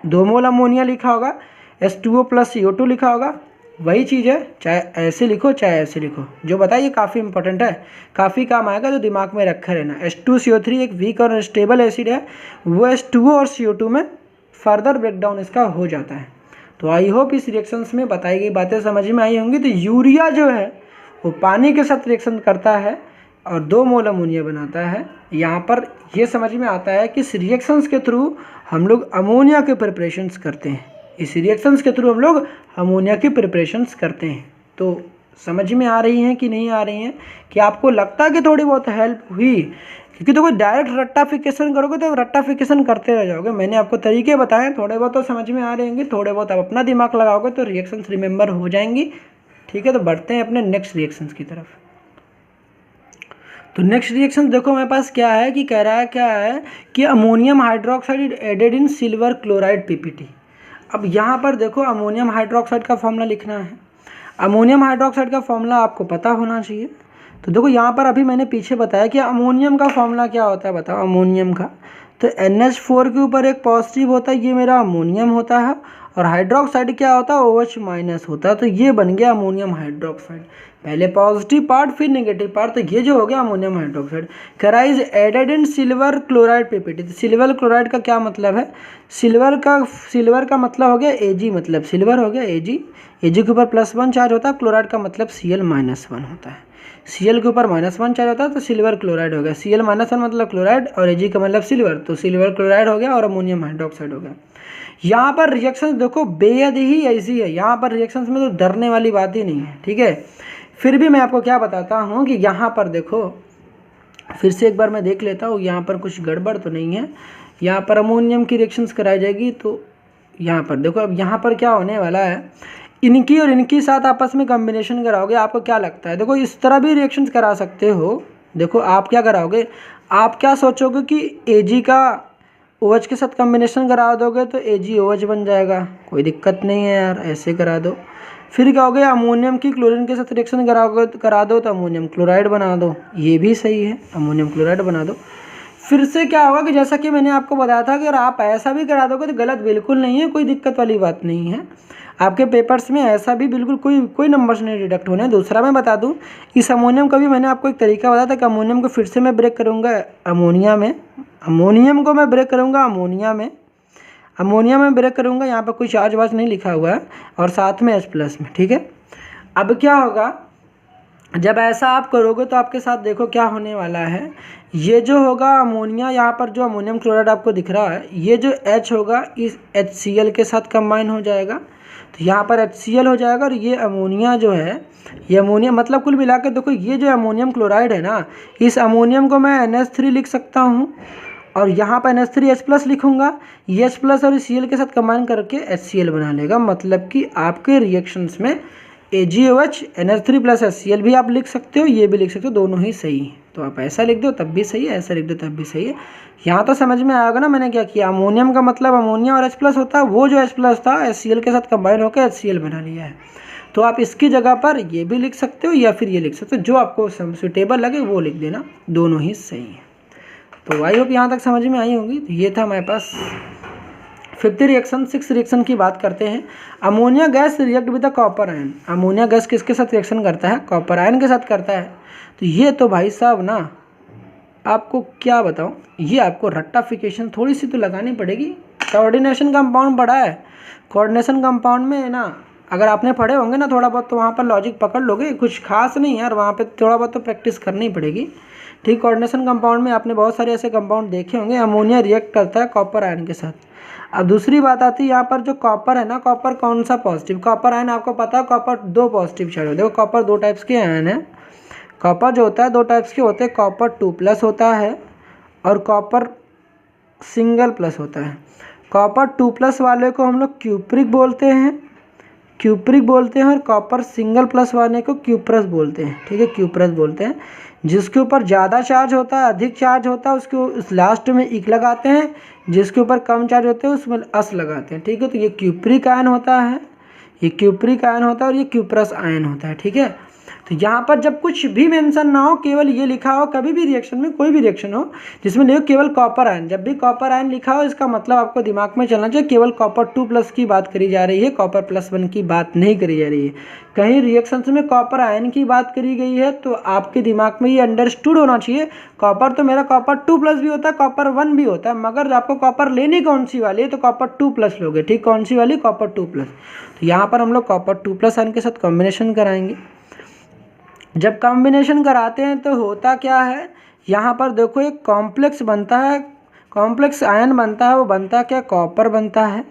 2 मोल अमोनिया लिखा होगा, H2O प्लस CO2 लिखा होगा, वही चीज़ है, चाहे ऐसे लिखो चाहे ऐसे लिखो, जो बताइए काफ़ी इंपॉर्टेंट है, काफ़ी काम आएगा, तो दिमाग में रखा रहना। H2CO3 एक वीक और स्टेबल एसिड है, वो H2O और CO2 में फर्दर ब्रेकडाउन इसका हो जाता है। तो आई होप इस रिएक्शंस में बताई गई बातें समझ में आई होंगी। तो यूरिया जो है वो पानी के साथ रिएक्शन करता है और 2 मोल अमोनिया बनाता है। यहाँ पर ये समझ में आता है कि इस रिएक्शंस के थ्रू हम लोग अमोनिया के प्रिपरेशंस करते हैं, इस रिएक्शंस के थ्रू हम लोग अमोनिया की प्रिपरेशंस करते हैं। तो समझ में आ रही हैं कि नहीं आ रही हैं, कि आपको लगता है कि थोड़ी बहुत हेल्प हुई? क्योंकि तो कोई डायरेक्ट रट्टाफिकेशन करोगे तो रट्टाफिकेशन करते रह जाओगे। मैंने आपको तरीके बताए, थोड़े बहुत तो समझ में आ रहे होंगे, थोड़े बहुत आप अपना दिमाग लगाओगे तो रिएक्शंस रिमेंबर हो जाएंगी, ठीक है। तो बढ़ते हैं अपने नेक्स्ट रिएक्शंस की तरफ। तो नेक्स्ट रिएक्शन देखो मेरे पास क्या है, कि कह रहा है क्या है कि ammonium hydroxide added in silver chloride PPT। अब यहाँ पर देखो अमोनियम हाइड्रोक्साइड का फॉर्मूला लिखना है। अमोनियम हाइड्रोक्साइड का फॉर्मूला आपको पता होना चाहिए। तो देखो यहाँ पर अभी मैंने पीछे बताया कि अमोनियम का फॉर्मूला क्या होता है, बताओ अमोनियम का। तो NH4 के ऊपर एक पॉजिटिव होता है, ये मेरा अमोनियम होता है, और हाइड्रोक्साइड क्या होता है, OH माइनस होता है। तो ये बन गया अमोनियम हाइड्रोक्साइड, पहले पॉजिटिव पार्ट फिर नेगेटिव पार्ट, तो ये जो हो गया अमोनियम हाइड्रोक्साइड। करा is added in silver chloride PPT। तो सिल्वर क्लोराइड का क्या मतलब है, सिल्वर का मतलब हो गया Ag, मतलब सिल्वर हो गया Ag के ऊपर +1 चार्ज होता है, क्लोराइड का मतलब Cl-1 होता है। Cl के ऊपर -1 चार्ज होता है तो सिल्वर क्लोराइड हो गया। Cl -1 मतलब क्लोराइड और Ag का मतलब सिल्वर, तो सिल्वर क्लोराइड हो गया और अमोनियम हाइड्रोक्साइड हो गया। यहाँ पर रिएक्शन देखो बेहद ही ऐसी है, यहाँ पर रिएक्शंस में तो डरने वाली बात ही नहीं है, ठीक है। फिर भी मैं आपको क्या बताता हूँ कि यहाँ पर देखो, फिर से एक बार मैं देख लेता हूँ यहाँ पर कुछ गड़बड़ तो नहीं है। यहाँ पर अमोनियम की रिएक्शंस कराई जाएगी, तो यहाँ पर देखो अब यहाँ पर क्या होने वाला है, इनकी और इनकी साथ आपस में कॉम्बिनेशन कराओगे। आपको क्या लगता है, देखो इस तरह भी रिएक्शंस करा सकते हो। देखो आप क्या कराओगे, आप क्या सोचोगे कि Ag का OH के साथ कॉम्बिनेशन करा दोगे तो AgOH बन जाएगा, कोई दिक्कत नहीं है यार, ऐसे करा दो। फिर क्या हो गया, अमोनियम की क्लोरीन के साथ रिएक्शन करा दो तो अमोनियम क्लोराइड बना दो, ये भी सही है, अमोनियम क्लोराइड बना दो। फिर से क्या होगा कि जैसा कि मैंने आपको बताया था कि अगर आप ऐसा भी करा दोगे तो गलत बिल्कुल नहीं है, कोई दिक्कत वाली बात नहीं है। आपके पेपर्स में ऐसा भी बिल्कुल कोई नंबर्स नहीं डिडक्ट होने। दूसरा मैं बता दूं, इस अमोनियम का भी मैंने आपको एक तरीका बताया था कि अमोनियम को फिर से मैं ब्रेक करूँगा अमोनिया में, अमोनियम को मैं ब्रेक करूँगा अमोनिया में ब्रेक करूँगा। यहाँ पर कोई चार्ज वार्ज नहीं लिखा हुआ है और साथ में H+ में, ठीक है। अब क्या होगा, जब ऐसा आप करोगे तो आपके साथ देखो क्या होने वाला है, ये जो होगा अमोनिया, यहाँ पर जो अमोनियम क्लोराइड आपको दिख रहा है, ये जो H होगा इस HCl के साथ कंबाइन हो जाएगा, तो यहाँ पर HCl हो जाएगा। और ये अमोनिया जो है, ये अमोनिया मतलब कुल मिला के देखो, ये जो अमोनियम क्लोराइड है ना, इस अमोनियम को मैं NH3 लिख सकता हूँ और यहाँ पर NH3H+ लिखूँगा। ये H+ और Cl के साथ कंबाइन करके HCl बना लेगा। मतलब कि आपके रिएक्शंस में AgOH NH3+ HCl भी आप लिख सकते हो, ये भी लिख सकते हो, दोनों ही सही है। तो आप ऐसा लिख दो तब भी सही है, ऐसा लिख दो तब भी सही है। यहाँ तो समझ में आएगा ना मैंने क्या किया, अमोनियम का मतलब अमोनिया और H+ होता है, वो जो H+ था HCl के साथ कंबाइन होकर HCl बना लिया है। तो आप इसकी जगह पर ये भी लिख सकते हो या फिर ये लिख सकते हो, जो आपको सुटेबल लगे वो लिख देना, दोनों ही सही है। तो आई होप यहाँ तक समझ में आई होगी। तो ये था हमारे पास 5th रिएक्शन। 6th रिएक्शन की बात करते हैं। Ammonia gas react with the copper ion. Ammonia gas किसके साथ रिएक्शन करता है, कॉपर आयन के साथ करता है। तो ये तो भाई साहब ना, आपको क्या बताऊं, ये आपको रट्टाफिकेशन थोड़ी सी तो लगानी पड़ेगी। कोऑर्डिनेशन कंपाउंड पढ़ा है, कोऑर्डिनेशन कंपाउंड में ना अगर आपने पढ़े होंगे ना थोड़ा बहुत, तो वहाँ पर लॉजिक पकड़ लोगे, कुछ खास नहीं यार, वहाँ पे थोड़ा बहुत तो प्रैक्टिस करनी पड़ेगी, ठीक। कोऑर्डिनेशन कंपाउंड में आपने बहुत सारे ऐसे कंपाउंड देखे होंगे। अमोनिया रिएक्ट करता है कॉपर आयन के साथ। अब दूसरी बात आती है यहाँ पर, जो कॉपर है ना, कॉपर कौन सा पॉजिटिव, कॉपर आयन आपको पता है, कॉपर 2 पॉजिटिव चार्ज होते हैं। देखो कॉपर 2 टाइप्स के आयन है, कॉपर जो होता है 2 टाइप्स के होते हैं, कॉपर 2+ होता है और कॉपर सिंगल+ होता है। कॉपर 2+ वाले को हम लोग क्यूप्रिक बोलते हैं, और कॉपर सिंगल+ वाले को क्यूप्रस बोलते हैं, ठीक है, क्यूप्रस बोलते हैं। जिसके ऊपर ज़्यादा चार्ज होता है, अधिक चार्ज होता है, उसको उस लास्ट में इक लगाते हैं, जिसके ऊपर कम चार्ज होते हैं उसमें अस लगाते हैं, ठीक है। तो ये क्यूप्रिक आयन होता है, ये क्यूप्रिक आयन होता है और ये क्यूप्रस आयन होता है, ठीक है। तो यहाँ पर जब कुछ भी मेंशन ना हो, केवल ये लिखा हो, कभी भी रिएक्शन में कोई भी रिएक्शन हो जिसमें लिखो केवल कॉपर आयन, जब भी कॉपर आयन लिखा हो इसका मतलब आपको दिमाग में चलना चाहिए केवल कॉपर 2+ की बात करी जा रही है, कॉपर +1 की बात नहीं करी जा रही है। कहीं रिएक्शंस में कॉपर आयन की बात करी गई है तो आपके दिमाग में ये अंडरस्टूड होना चाहिए, कॉपर तो मेरा कॉपर 2+ भी होता है, कॉपर 1 भी होता है, मगर आपको कॉपर लेनी कौन सी वाली है, तो कॉपर 2+ लोगे, ठीक। कौन सी वाली, कॉपर 2+। तो यहाँ पर हम लोग कॉपर 2+ आयन के साथ कॉम्बिनेशन कराएंगे। जब कॉम्बिनेशन कराते हैं तो होता क्या है, यहाँ पर देखो एक कॉम्प्लेक्स बनता है, कॉम्प्लेक्स आयन बनता है, वो बनता क्या, कॉपर बनता है।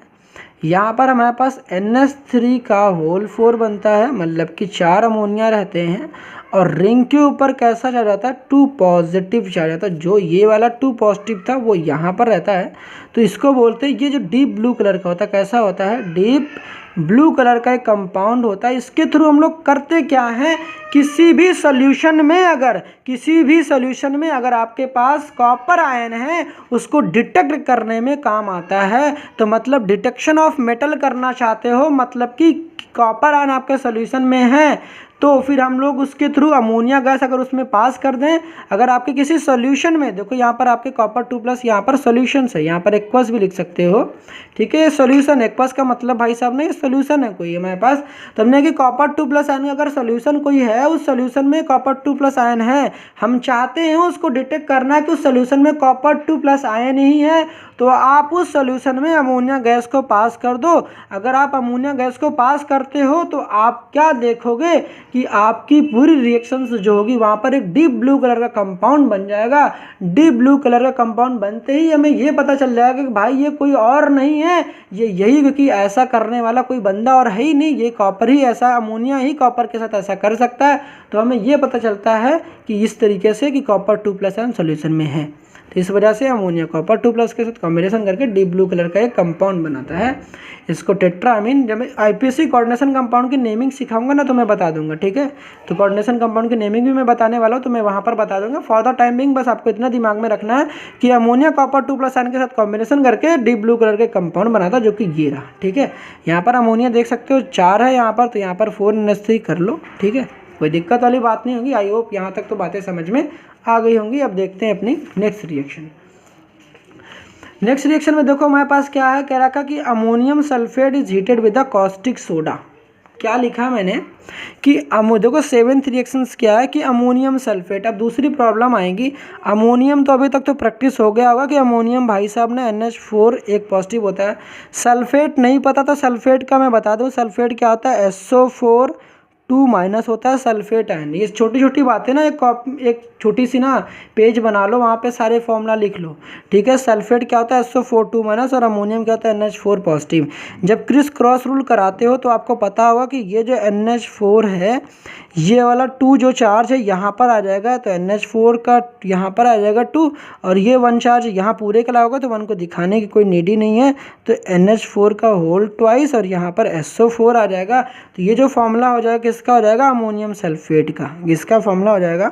यहाँ पर हमारे पास NH3 का होल 4 बनता है, मतलब कि 4 अमोनिया रहते हैं और रिंग के ऊपर कैसा चार्ज आता है, 2 पॉजिटिव चार्ज आता है। जो ये वाला 2 पॉजिटिव था वो यहाँ पर रहता है, तो इसको बोलते हैं, ये जो डीप ब्लू कलर का होता है, कैसा होता है, डीप ब्लू कलर का एक कंपाउंड होता है। इसके थ्रू हम लोग करते क्या हैं, किसी भी सॉल्यूशन में अगर आपके पास कॉपर आयन है उसको डिटेक्ट करने में काम आता है। तो मतलब डिटेक्शन ऑफ मेटल करना चाहते हो, मतलब कि कॉपर आयन आपके सॉल्यूशन में है तो फिर हम लोग उसके थ्रू अमोनिया गैस अगर उसमें पास कर दें, अगर आपके किसी सॉल्यूशन में, देखो यहाँ पर आपके कॉपर 2+, यहाँ पर सॉल्यूशन है, यहाँ पर एक्वस भी लिख सकते हो, ठीक है। सॉल्यूशन, एक्वस का मतलब भाई साहब नहीं सॉल्यूशन है कोई हमारे पास, तो हमने कि कॉपर 2+ आयन अगर सॉल्यूशन कोई है, उस सॉल्यूशन में कॉपर 2+ आयन है, हम चाहते हैं उसको डिटेक्ट करना है कि उस सॉल्यूशन में कॉपर 2+ आयन ही है, तो आप उस सॉल्यूशन में अमोनिया गैस को पास कर दो। अगर आप अमोनिया गैस को पास करते हो तो आप क्या देखोगे कि आपकी पूरी रिएक्शंस जो होगी वहाँ पर एक डीप ब्लू कलर का कंपाउंड बन जाएगा। डीप ब्लू कलर का कंपाउंड बनते ही हमें ये पता चल जाएगा कि भाई ये कोई और नहीं है, ये यही, क्योंकि ऐसा करने वाला कोई बंदा और है ही नहीं, ये कॉपर ही ऐसा, अमोनिया ही कॉपर के साथ ऐसा कर सकता है। तो हमें ये पता चलता है कि इस तरीके से कि कॉपर 2+ आयन सोल्यूशन में है। तो इस वजह से अमोनिया कॉपर 2+ के साथ कॉम्बिनेशन करके डीप ब्लू कलर का एक कंपाउंड बनाता है। इसको टेट्रामीन, जब मैं आईपीएससी कोऑर्डिनेशन कंपाउंड की नेमिंग सिखाऊंगा ना तो मैं बता दूंगा, ठीक है। तो कोऑर्डिनेशन कंपाउंड की नेमिंग भी मैं बताने वाला हूँ, तो मैं वहाँ पर बता दूंगा। फॉर द टाइम बिंग बस आपको इतना दिमाग में रखना है कि अमोनिया कॉपर 2+ आयन के साथ कॉम्बिनेशन करके डीप ब्लू कलर के कंपाउंड बनाता, जो कि ये रहा, ठीक है। यहाँ पर अमोनिया देख सकते हो 4 है यहाँ पर, तो यहाँ पर 4NH3 कर लो, ठीक है, कोई दिक्कत वाली बात नहीं होगी। आई होप यहाँ तक तो बातें समझ में आ गई होंगी। अब देखते हैं अपनी नेक्स्ट रिएक्शन। नेक्स्ट रिएक्शन में देखो हमारे पास क्या है, कह रखा कि ammonium sulphate is heated with the caustic soda. क्या लिखा मैंने कि देखो 7th रिएक्शंस क्या है कि अमोनियम सल्फेट। अब दूसरी प्रॉब्लम आएगी, अमोनियम तो अभी तक तो प्रैक्टिस हो गया होगा कि अमोनियम भाई साहब ने NH4 एक पॉजिटिव होता है। सल्फेट नहीं पता था, सल्फेट का मैं बता दूं, सल्फेट क्या होता है, SO4 2- होता है सल्फेट आयन। ये छोटी छोटी बातें ना, एक छोटी सी ना पेज बना लो, वहाँ पे सारे फॉर्मूला लिख लो, ठीक है। सल्फेट क्या होता है, SO4 2- और अमोनियम क्या होता है, NH4 पॉजिटिव। जब क्रिस क्रॉस रूल कराते हो तो आपको पता होगा कि ये जो NH4 है, ये वाला 2 जो चार्ज है यहाँ पर आ जाएगा, तो NH4 का यहाँ पर आ जाएगा 2, और ये 1 चार्ज यहाँ पूरे का होगा, तो 1 को दिखाने की कोई नीड ही नहीं है। तो NH4 का होल ट्वाइस और यहाँ पर SO4 आ जाएगा। तो ये जो फॉर्मूला हो जाएगा किसका हो जाएगा, अमोनियम सल्फेट का। इसका फॉर्मूला हो जाएगा,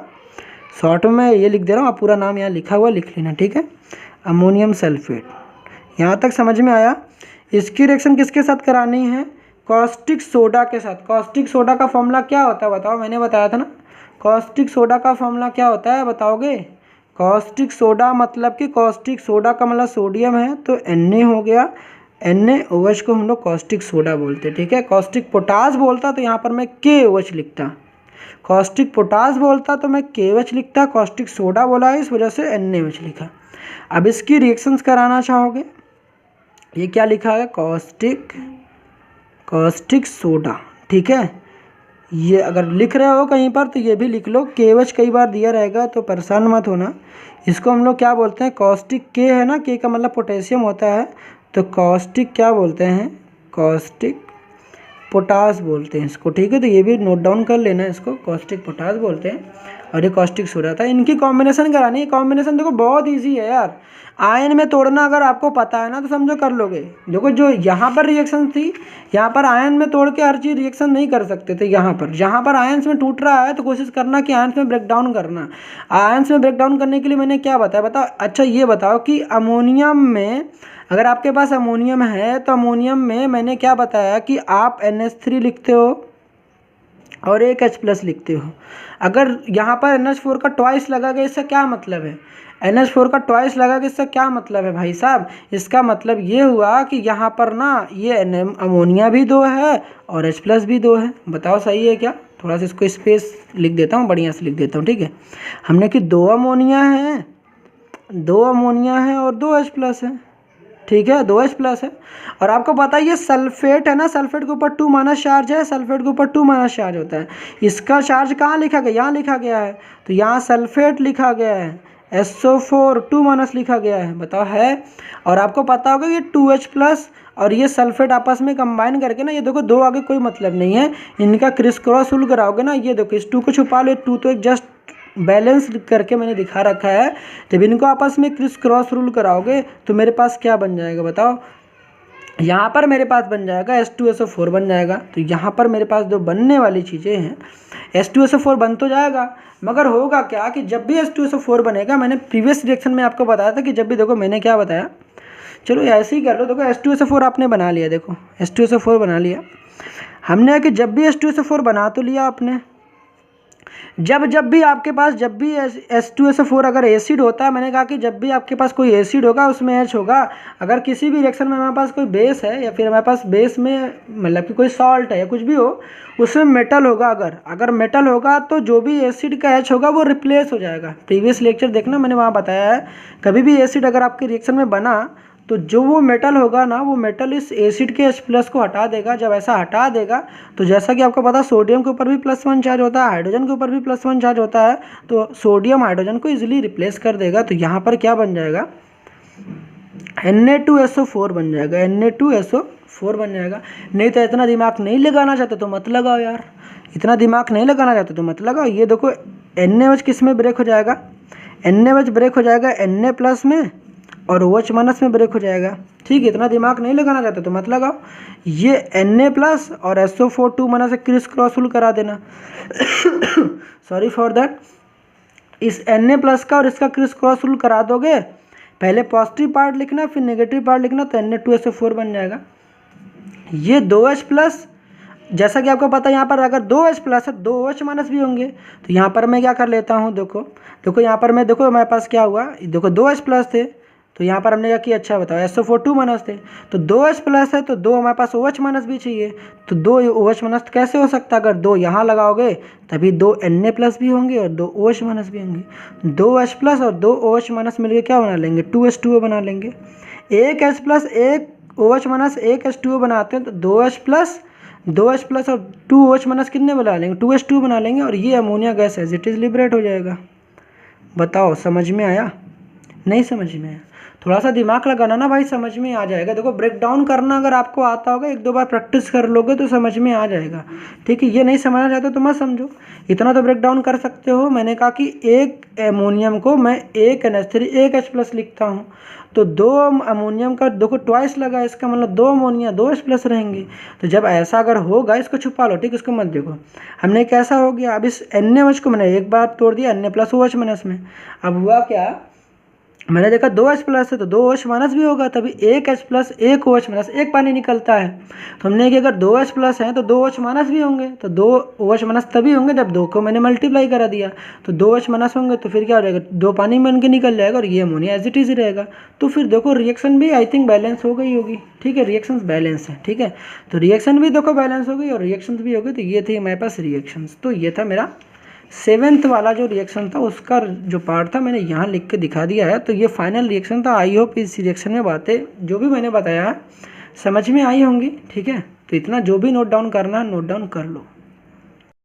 शॉर्ट में ये लिख दे रहा हूँ, आप पूरा नाम यहाँ लिखा हुआ लिख लेना, ठीक है। अमोनियम सल्फेट, यहाँ तक समझ में आया। इसकी रिएक्शन किसके साथ करानी है, कॉस्टिक सोडा के साथ। कॉस्टिक सोडा का फॉर्मूला क्या होता है बताओ, मैंने बताया था ना। कॉस्टिक सोडा का फॉर्मूला क्या होता है बताओगे। कॉस्टिक सोडा मतलब कि कॉस्टिक सोडा का मतलब सोडियम है, तो Na हो गया, NaOH को हम लोग कॉस्टिक सोडा बोलते हैं, ठीक है। कॉस्टिक पोटास बोलता तो यहाँ पर मैं KOH लिखता, कॉस्टिक पोटास बोलता तो मैं KOH लिखता, कॉस्टिक सोडा बोला है इस वजह से NaOH लिखा। अब इसकी रिएक्शंस कराना चाहोगे, ये क्या लिखा है, कॉस्टिक सोडा, ठीक है। ये अगर लिख रहे हो कहीं पर तो ये भी लिख लो, KOH कई बार दिया रहेगा तो परेशान मत होना। इसको हम लोग क्या बोलते हैं, कॉस्टिक K है ना, K का मतलब पोटेशियम होता है, तो कॉस्टिक क्या बोलते हैं, कॉस्टिक पोटास बोलते हैं इसको, ठीक है। तो ये भी नोट डाउन कर लेना, इसको कॉस्टिक पोटास बोलते हैं, और ये कॉस्टिक सोडा था। इनकी कॉम्बिनेशन करानी है। कॉम्बिनेशन देखो बहुत इजी है यार, आयन में तोड़ना अगर आपको पता है ना तो समझो कर लोगे। देखो जो यहाँ पर रिएक्शन थी, यहाँ पर आयन में तोड़ के हर चीज़ रिएक्शन नहीं कर सकते थे। यहाँ पर आयन्स में टूट रहा है तो कोशिश करना कि आयन्स में ब्रेक डाउन करना। आयन्स में ब्रेक डाउन करने के लिए मैंने क्या बताया, बताओ। अच्छा ये बताओ कि अमोनियम में, अगर आपके पास अमोनियम है तो अमोनियम में मैंने क्या बताया कि आप NH3 लिखते हो और एक H+ लिखते हो। अगर यहाँ पर NH4 का ट्वाइस लगा गया, इसका क्या मतलब है, NH4 का ट्वाइस लगा गया, इसका क्या मतलब है भाई साहब, इसका मतलब ये हुआ कि यहाँ पर ना ये अमोनिया भी 2 है और H+ भी 2 है। बताओ सही है क्या। थोड़ा सा इसको स्पेस लिख देता हूँ, बढ़िया से लिख देता हूँ, ठीक है। हमने कि 2 अमोनिया है, 2 अमोनिया है और 2 H+ है, ठीक है, 2 H+ है। और आपको पता है ये सल्फेट है ना, सल्फेट के ऊपर 2- चार्ज है, सल्फेट के ऊपर 2- चार्ज होता है। इसका चार्ज कहाँ लिखा गया, यहाँ लिखा गया है, तो यहाँ सल्फेट लिखा गया है, SO4 2- लिखा गया है, बताओ है। और आपको पता होगा ये 2H+ और ये सल्फेट आपस में कंबाइन करके ना, ये देखो 2 आगे कोई मतलब नहीं है, इनका क्रिस क्रॉस रूल कराओगे ना, ये देखो इस 2 को छुपा लो, 2 तो एक जस्ट बैलेंस करके मैंने दिखा रखा है। जब इनको आपस में क्रिस क्रॉस रूल कराओगे तो मेरे पास क्या बन जाएगा बताओ, यहाँ पर मेरे पास बन जाएगा H2SO4 बन जाएगा। तो यहाँ पर मेरे पास जो बनने वाली चीज़ें हैं, H2SO4 बन तो जाएगा, मगर होगा क्या कि जब भी H2SO4 बनेगा, मैंने प्रीवियस रिएक्शन में आपको बताया था कि जब भी, देखो मैंने क्या बताया, चलो ऐसे ही कर लो। देखो H2SO4 आपने बना लिया, देखो H2SO4 बना लिया हमने, कि जब भी H2SO4 बना तो लिया आपने, जब भी आपके पास, जब भी H2SO4 अगर एसिड होता है, मैंने कहा कि जब भी आपके पास कोई एसिड होगा उसमें H होगा। अगर किसी भी रिएक्शन में हमारे पास कोई बेस है, या फिर हमारे पास बेस में मतलब कि कोई सॉल्ट है या कुछ भी हो, उसमें मेटल होगा, अगर मेटल होगा तो जो भी एसिड का H होगा वो रिप्लेस हो जाएगा। प्रीवियस लेक्चर देखना, मैंने वहाँ बताया है, कभी भी एसिड अगर आपके रिएक्शन में बना तो जो वो मेटल होगा ना, वो मेटल इस एसिड के H+ को हटा देगा। जब ऐसा हटा देगा तो जैसा कि आपको पता सोडियम के ऊपर भी +1 चार्ज होता है, हाइड्रोजन के ऊपर भी +1 चार्ज होता है, तो सोडियम हाइड्रोजन को इजीली रिप्लेस कर देगा। तो यहाँ पर क्या बन जाएगा, Na2SO4 बन जाएगा, Na2SO4 बन जाएगा। नहीं तो इतना दिमाग नहीं लगाना चाहते तो मत लगाओ यार, इतना दिमाग नहीं लगाना चाहते तो मत लगाओ। ये देखो NaOH किस में ब्रेक हो जाएगा, NaOH ब्रेक हो जाएगा Na+ में और OH- में ब्रेक हो जाएगा। ठीक है, इतना दिमाग नहीं लगाना चाहते तो मत लगाओ। ये Na+ और SO4 2- से क्रिस क्रॉस करा देना सॉरी फॉर दैट। इस Na+ का और इसका क्रिस क्रॉस करा दोगे, पहले पॉजिटिव पार्ट लिखना फिर नेगेटिव पार्ट लिखना, तो Na2SO4 बन जाएगा। ये 2H+, जैसा कि आपको पता है यहाँ पर अगर 2H+ है 2 OH- भी होंगे। तो यहाँ पर मैं क्या कर लेता हूँ, देखो यहाँ पर मैं, देखो हमारे पास क्या हुआ, देखो 2H+ थे तो यहाँ पर हमने क्या किया, अच्छा बताओ SO4 2- थे, तो 2H+ है तो 2 हमारे पास OH- भी चाहिए। तो 2 OH- कैसे हो सकता है, अगर 2 यहाँ लगाओगे तभी 2 Na+ भी होंगे और 2 OH- भी होंगे। 2H+ और 2 OH- मिलकर क्या बना लेंगे, 2H2O बना लेंगे। एक H+ एक OH- एक H2O बनाते हैं, तो 2H+ और 2 OH- कितने बना लेंगे, 2H2 बना लेंगे, और ये ammonia gas as it is liberate हो जाएगा। बताओ समझ में आया, नहीं समझ में आया? थोड़ा सा दिमाग लगाना ना भाई, समझ में आ जाएगा। देखो ब्रेक डाउन करना अगर आपको आता होगा, 1-2 बार प्रैक्टिस कर लोगे तो समझ में आ जाएगा। ठीक है, ये नहीं समझना चाहते तो मत समझो, इतना तो ब्रेक डाउन कर सकते हो। मैंने कहा कि एक अमोनियम को मैं एक NH3 एक H+ लिखता हूँ, तो 2 अमोनियम का देखो ट्वाइस लगा, इसका मतलब 2 अमोनिया 2 H+ रहेंगे। तो जब ऐसा अगर होगा, इसको छुपा लो, ठीक, इसको मत देखो। हमने कैसा हो गया, अब इस NaOH को मैंने एक बार तोड़ दिया Na+OH- में। अब हुआ क्या, मैंने देखा 2H+ है तो 2 OH- भी होगा, तभी एक H+ एक OH- एक पानी निकलता है। तो हमने कि अगर 2H+ हैं तो 2 OH- भी होंगे, तो 2 OH- तभी होंगे जब 2 को मैंने मल्टीप्लाई करा दिया। तो 2 OH- होंगे तो फिर क्या हो जाएगा, 2 पानी बन के निकल जाएगा और ये अमोनिया एज इट इज रहेगा। तो फिर देखो रिएक्शन भी आई थिंक बैलेंस हो गई होगी। ठीक है, रिएक्शंस बैलेंस है। ठीक है, तो रिएक्शन भी देखो बैलेंस हो गई और रिएक्शंस भी हो गई। तो ये थी हमारे पास रिएक्शंस। तो ये था मेरा 7th वाला जो रिएक्शन था, उसका जो पार्ट था मैंने यहाँ लिख के दिखा दिया है। तो ये फाइनल रिएक्शन था। आई होप इस रिएक्शन में बातें जो भी मैंने बताया समझ में आई होंगी। ठीक है, तो इतना जो भी नोट डाउन करना नोट डाउन कर लो।